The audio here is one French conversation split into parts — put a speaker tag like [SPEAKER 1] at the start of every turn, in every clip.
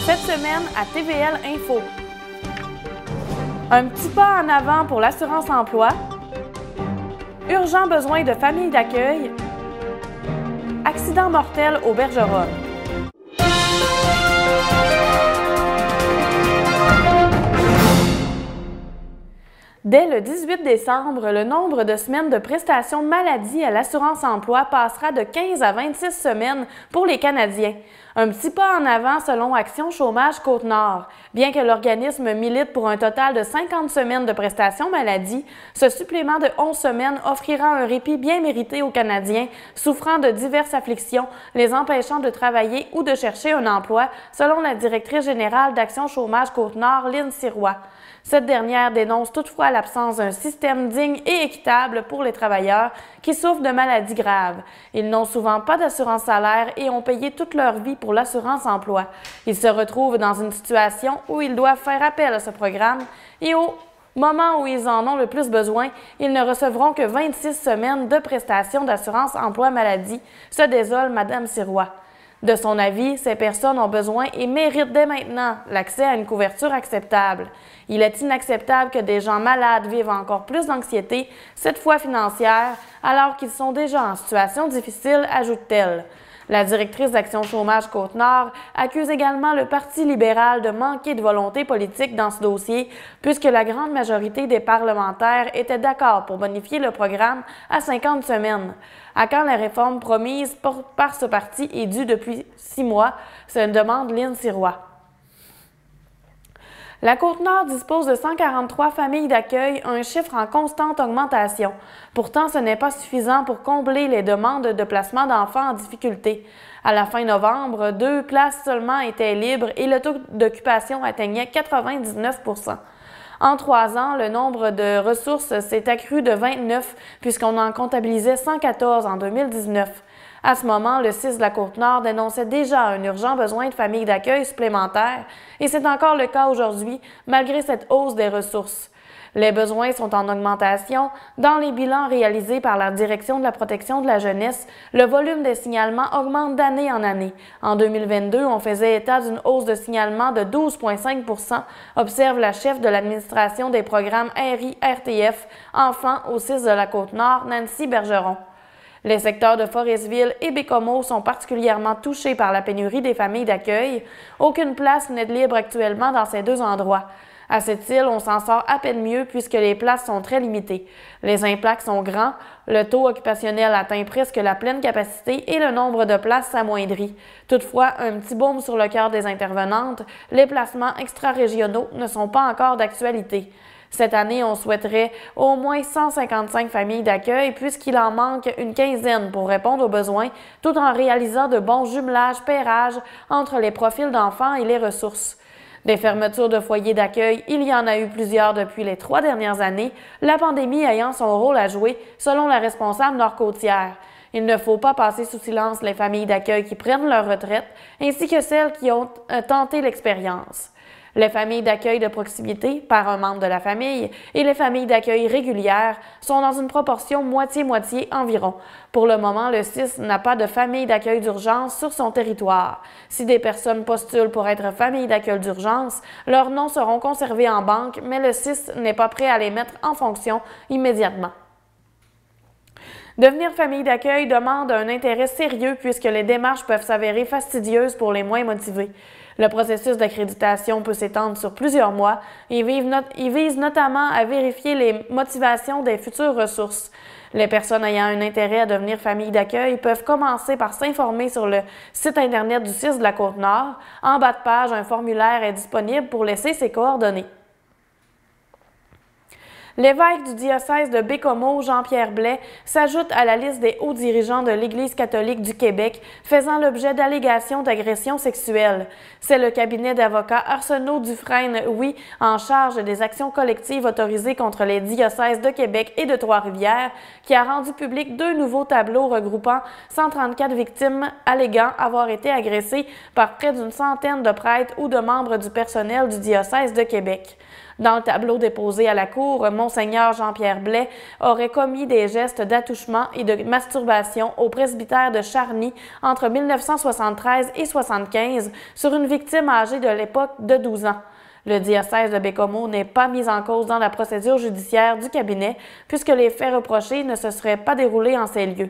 [SPEAKER 1] Cette semaine à TVL Info. Un petit pas en avant pour l'assurance emploi. Urgent besoin de familles d'accueil. Accident mortel au Bergeron. Dès le 18 décembre, le nombre de semaines de prestations de maladie à l'assurance-emploi passera de 15 à 26 semaines pour les Canadiens. Un petit pas en avant selon Action Chômage Côte-Nord. Bien que l'organisme milite pour un total de 50 semaines de prestations maladie, ce supplément de 11 semaines offrira un répit bien mérité aux Canadiens souffrant de diverses afflictions, les empêchant de travailler ou de chercher un emploi, selon la directrice générale d'Action Chômage Côte-Nord, Lynn Sirois. Cette dernière dénonce toutefois l'absence d'un système digne et équitable pour les travailleurs qui souffrent de maladies graves. Ils n'ont souvent pas d'assurance salaire et ont payé toute leur vie pour l'assurance emploi. Ils se retrouvent dans une situation où ils doivent faire appel à ce programme et au moment où ils en ont le plus besoin, ils ne recevront que 26 semaines de prestations d'assurance emploi maladie, se désole Mme Sirois. De son avis, ces personnes ont besoin et méritent dès maintenant l'accès à une couverture acceptable. Il est inacceptable que des gens malades vivent encore plus d'anxiété, cette fois financière, alors qu'ils sont déjà en situation difficile, ajoute-t-elle. La directrice d'Action Chômage Côte-Nord accuse également le Parti libéral de manquer de volonté politique dans ce dossier, puisque la grande majorité des parlementaires étaient d'accord pour bonifier le programme à 50 semaines. À quand la réforme promise par ce parti est due depuis 6 mois, se demande Lynn Sirois. La Côte-Nord dispose de 143 familles d'accueil, un chiffre en constante augmentation. Pourtant, ce n'est pas suffisant pour combler les demandes de placement d'enfants en difficulté. À la fin novembre, 2 places seulement étaient libres et le taux d'occupation atteignait 99 %. En 3 ans, le nombre de ressources s'est accru de 29 puisqu'on en comptabilisait 114 en 2019. À ce moment, le CIS de la Côte-Nord dénonçait déjà un urgent besoin de familles d'accueil supplémentaires et c'est encore le cas aujourd'hui malgré cette hausse des ressources. Les besoins sont en augmentation. Dans les bilans réalisés par la Direction de la protection de la jeunesse, le volume des signalements augmente d'année en année. En 2022, on faisait état d'une hausse de signalements de 12,5 %, observe la chef de l'administration des programmes RI-RTF Enfants au CIS de la Côte-Nord, Nancy Bergeron. Les secteurs de Forestville et Bécomo sont particulièrement touchés par la pénurie des familles d'accueil. Aucune place n'est libre actuellement dans ces 2 endroits. À cette île, on s'en sort à peine mieux puisque les places sont très limitées. Les impacts sont grands, le taux occupationnel atteint presque la pleine capacité et le nombre de places s'amoindrit. Toutefois, un petit baume sur le cœur des intervenantes, les placements extra-régionaux ne sont pas encore d'actualité. Cette année, on souhaiterait au moins 155 familles d'accueil puisqu'il en manque une quinzaine pour répondre aux besoins, tout en réalisant de bons jumelages-pairages entre les profils d'enfants et les ressources. Des fermetures de foyers d'accueil, il y en a eu plusieurs depuis les 3 dernières années, la pandémie ayant son rôle à jouer, selon la responsable nord-côtière. Il ne faut pas passer sous silence les familles d'accueil qui prennent leur retraite, ainsi que celles qui ont tenté l'expérience. Les familles d'accueil de proximité, par un membre de la famille, et les familles d'accueil régulières sont dans une proportion moitié-moitié environ. Pour le moment, le CIS n'a pas de famille d'accueil d'urgence sur son territoire. Si des personnes postulent pour être famille d'accueil d'urgence, leurs noms seront conservés en banque, mais le CIS n'est pas prêt à les mettre en fonction immédiatement. Devenir famille d'accueil demande un intérêt sérieux puisque les démarches peuvent s'avérer fastidieuses pour les moins motivés. Le processus d'accréditation peut s'étendre sur plusieurs mois et vise notamment à vérifier les motivations des futures ressources. Les personnes ayant un intérêt à devenir famille d'accueil peuvent commencer par s'informer sur le site Internet du CIS de la Côte-Nord. En bas de page, un formulaire est disponible pour laisser ses coordonnées. L'évêque du diocèse de Bécomo, Jean-Pierre Blais, s'ajoute à la liste des hauts dirigeants de l'Église catholique du Québec faisant l'objet d'allégations d'agression sexuelle. C'est le cabinet d'avocats Arsenault Dufresne-Huy, en charge des actions collectives autorisées contre les diocèses de Québec et de Trois-Rivières, qui a rendu public 2 nouveaux tableaux regroupant 134 victimes alléguant avoir été agressées par près d'une centaine de prêtres ou de membres du personnel du diocèse de Québec. Dans le tableau déposé à la cour, Monseigneur Jean-Pierre Blais aurait commis des gestes d'attouchement et de masturbation au presbytère de Charny entre 1973 et 1975 sur une victime âgée de l'époque de 12 ans. Le diocèse de Baie-Comeau n'est pas mis en cause dans la procédure judiciaire du cabinet puisque les faits reprochés ne se seraient pas déroulés en ces lieux.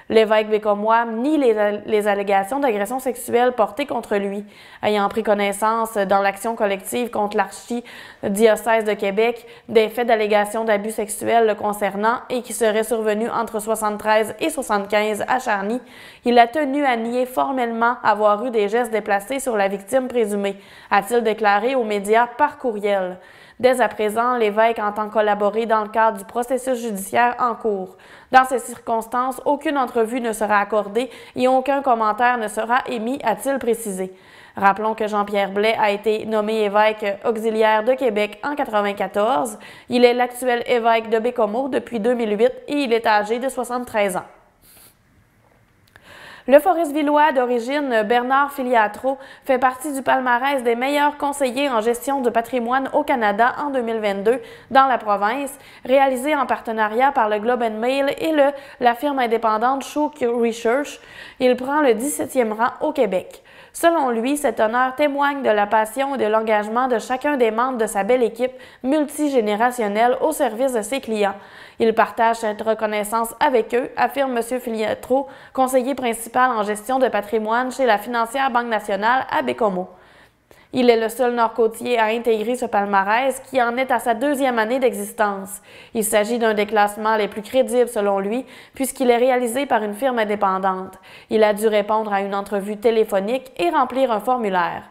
[SPEAKER 1] L'évêque bécomois nie les allégations d'agression sexuelle portées contre lui, ayant pris connaissance dans l'action collective contre l'archidiocèse de Québec des faits d'allégation d'abus sexuels le concernant et qui seraient survenus entre 73 et 75 à Charny. Il a tenu à nier formellement avoir eu des gestes déplacés sur la victime présumée, a-t-il déclaré aux médias par courriel. Dès à présent, l'évêque entend collaborer dans le cadre du processus judiciaire en cours. Dans ces circonstances, aucune entrevue ne sera accordée et aucun commentaire ne sera émis, a-t-il précisé. Rappelons que Jean-Pierre Blais a été nommé évêque auxiliaire de Québec en 1994. Il est l'actuel évêque de Baie-Comeau depuis 2008 et il est âgé de 73 ans. Le Forestvilleois d'origine, Bernard Filiatro, fait partie du palmarès des meilleurs conseillers en gestion de patrimoine au Canada en 2022 dans la province, réalisé en partenariat par le Globe and Mail et la firme indépendante Shaw Research. Il prend le 17e rang au Québec. Selon lui, cet honneur témoigne de la passion et de l'engagement de chacun des membres de sa belle équipe multigénérationnelle au service de ses clients. Il partage cette reconnaissance avec eux, affirme M. Filiatro, conseiller principal en gestion de patrimoine chez la financière Banque nationale à Baie-Comeau. Il est le seul Nord-Côtier à intégrer ce palmarès qui en est à sa 2e année d'existence. Il s'agit d'un des classements les plus crédibles selon lui, puisqu'il est réalisé par une firme indépendante. Il a dû répondre à une entrevue téléphonique et remplir un formulaire.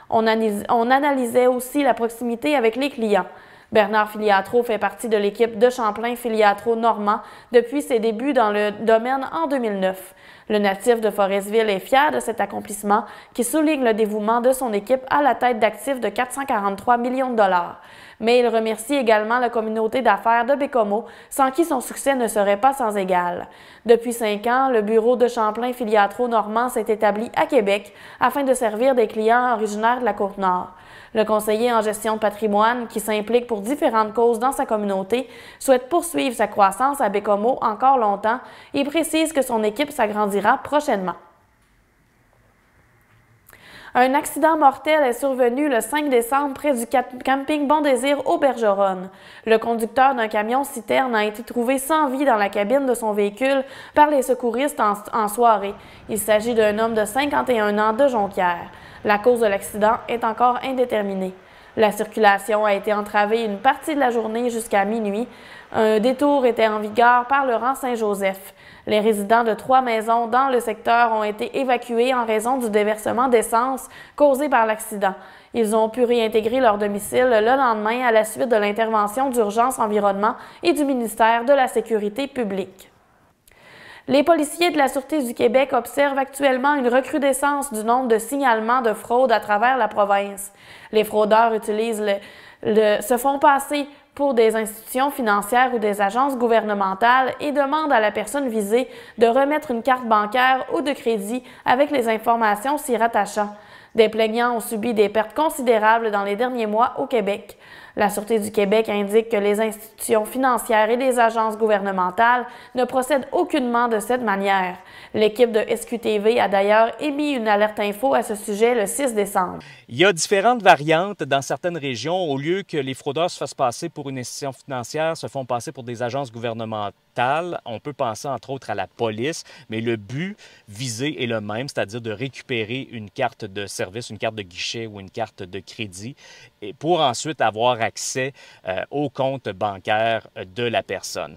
[SPEAKER 1] On analysait aussi la proximité avec les clients. Bernard Filiatro fait partie de l'équipe de Champlain Filiatro Normand depuis ses débuts dans le domaine en 2009. Le natif de Forestville est fier de cet accomplissement qui souligne le dévouement de son équipe à la tête d'actifs de 443 millions de dollars. Mais il remercie également la communauté d'affaires de Baie-Comeau, sans qui son succès ne serait pas sans égal. Depuis 5 ans, le bureau de Champlain Filiatro Normand s'est établi à Québec afin de servir des clients originaires de la Côte-Nord. Le conseiller en gestion de patrimoine, qui s'implique pour différentes causes dans sa communauté, souhaite poursuivre sa croissance à Baie-Comeau encore longtemps et précise que son équipe s'agrandira prochainement. Un accident mortel est survenu le 5 décembre près du camping Bon Désir au Bergeronne. Le conducteur d'un camion-citerne a été trouvé sans vie dans la cabine de son véhicule par les secouristes en soirée. Il s'agit d'un homme de 51 ans de Jonquière. La cause de l'accident est encore indéterminée. La circulation a été entravée une partie de la journée jusqu'à minuit. Un détour était en vigueur par le rang Saint-Joseph. Les résidents de 3 maisons dans le secteur ont été évacués en raison du déversement d'essence causé par l'accident. Ils ont pu réintégrer leur domicile le lendemain à la suite de l'intervention d'Urgence Environnement et du ministère de la Sécurité publique. Les policiers de la Sûreté du Québec observent actuellement une recrudescence du nombre de signalements de fraude à travers la province. Les fraudeurs se font passer pour des institutions financières ou des agences gouvernementales et demandent à la personne visée de remettre une carte bancaire ou de crédit avec les informations s'y rattachant. Des plaignants ont subi des pertes considérables dans les derniers mois au Québec. La Sûreté du Québec indique que les institutions financières et les agences gouvernementales ne procèdent aucunement de cette manière. L'équipe de SQTV a d'ailleurs émis une alerte info à ce sujet le 6 décembre.
[SPEAKER 2] Il y a différentes variantes dans certaines régions. Au lieu que les fraudeurs se fassent passer pour une institution financière, se font passer pour des agences gouvernementales. On peut penser entre autres à la police, mais le but visé est le même, c'est-à-dire de récupérer une carte de service, une carte de guichet ou une carte de crédit et pour ensuite avoir accès au compte bancaire de la personne.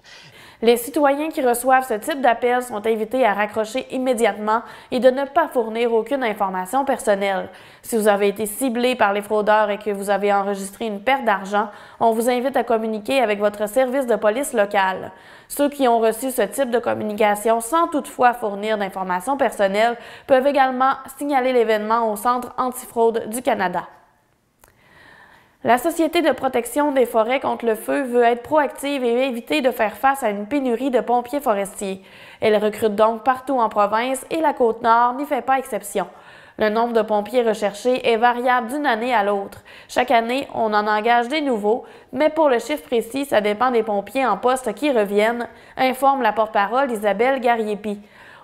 [SPEAKER 1] Les citoyens qui reçoivent ce type d'appel sont invités à raccrocher immédiatement et de ne pas fournir aucune information personnelle. Si vous avez été ciblé par les fraudeurs et que vous avez enregistré une perte d'argent, on vous invite à communiquer avec votre service de police local. Ceux qui ont reçu ce type de communication sans toutefois fournir d'informations personnelles peuvent également signaler l'événement au Centre antifraude du Canada. La Société de protection des forêts contre le feu veut être proactive et éviter de faire face à une pénurie de pompiers forestiers. Elle recrute donc partout en province et la Côte-Nord n'y fait pas exception. Le nombre de pompiers recherchés est variable d'une année à l'autre. Chaque année, on en engage des nouveaux, mais pour le chiffre précis, ça dépend des pompiers en poste qui reviennent, informe la porte-parole Isabelle Gariepi.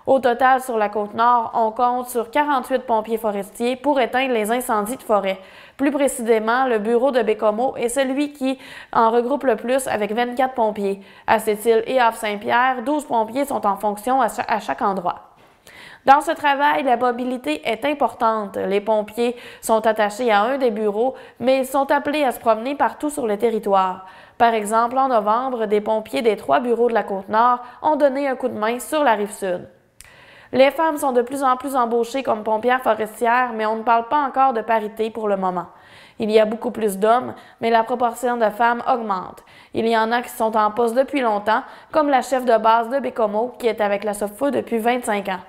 [SPEAKER 1] Au total, sur la Côte-Nord, on compte sur 48 pompiers forestiers pour éteindre les incendies de forêt. Plus précisément, le bureau de Bécomo est celui qui en regroupe le plus avec 24 pompiers. À Sept-Îles et Havre-Saint-Pierre, 12 pompiers sont en fonction à chaque endroit. Dans ce travail, la mobilité est importante. Les pompiers sont attachés à un des bureaux, mais ils sont appelés à se promener partout sur le territoire. Par exemple, en novembre, des pompiers des 3 bureaux de la Côte-Nord ont donné un coup de main sur la Rive-Sud. Les femmes sont de plus en plus embauchées comme pompières forestières, mais on ne parle pas encore de parité pour le moment. Il y a beaucoup plus d'hommes, mais la proportion de femmes augmente. Il y en a qui sont en poste depuis longtemps, comme la chef de base de Bécomo, qui est avec la SOFFE depuis 25 ans.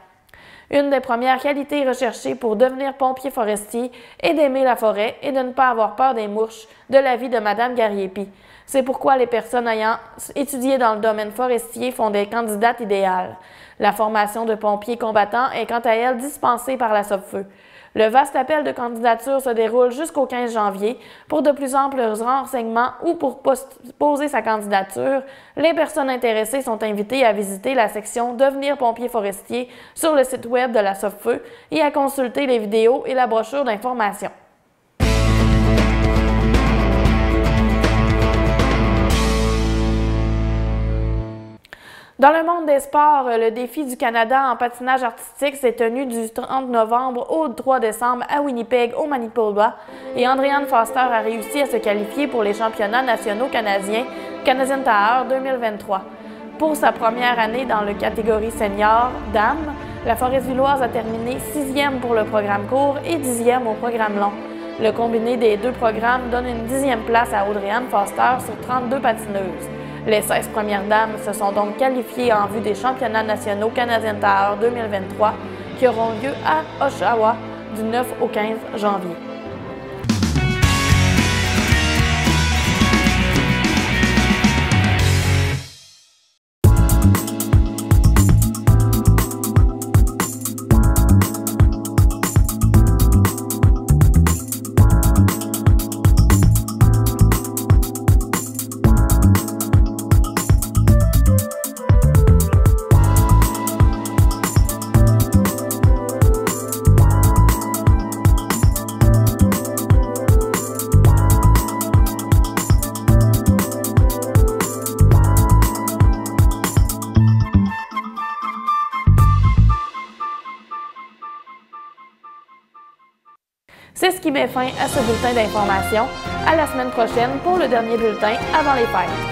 [SPEAKER 1] Une des premières qualités recherchées pour devenir pompier forestier est d'aimer la forêt et de ne pas avoir peur des mouches, de l'avis de Mme Gariepi. C'est pourquoi les personnes ayant étudié dans le domaine forestier font des candidates idéales. La formation de pompiers combattants est quant à elle dispensée par la SOFFE. Le vaste appel de candidature se déroule jusqu'au 15 janvier. Pour de plus amples renseignements ou pour poser sa candidature, les personnes intéressées sont invitées à visiter la section « Devenir pompier forestier » sur le site web de la SOFFE et à consulter les vidéos et la brochure d'information. Dans le monde des sports, le défi du Canada en patinage artistique s'est tenu du 30 novembre au 3 décembre à Winnipeg, au Manitoba, et Andréane Foster a réussi à se qualifier pour les championnats nationaux canadiens Canadian Tower 2023. Pour sa première année dans la catégorie senior dames, la Forest-Villoise a terminé 6e pour le programme court et 10e au programme long. Le combiné des deux programmes donne une 10e place à Audrey-Anne Foster sur 32 patineuses. Les 16 premières dames se sont donc qualifiées en vue des championnats nationaux Canadian Tower 2023 qui auront lieu à Oshawa du 9 au 15 janvier. C'est ce qui met fin à ce bulletin d'information. À la semaine prochaine pour le dernier bulletin avant les fêtes.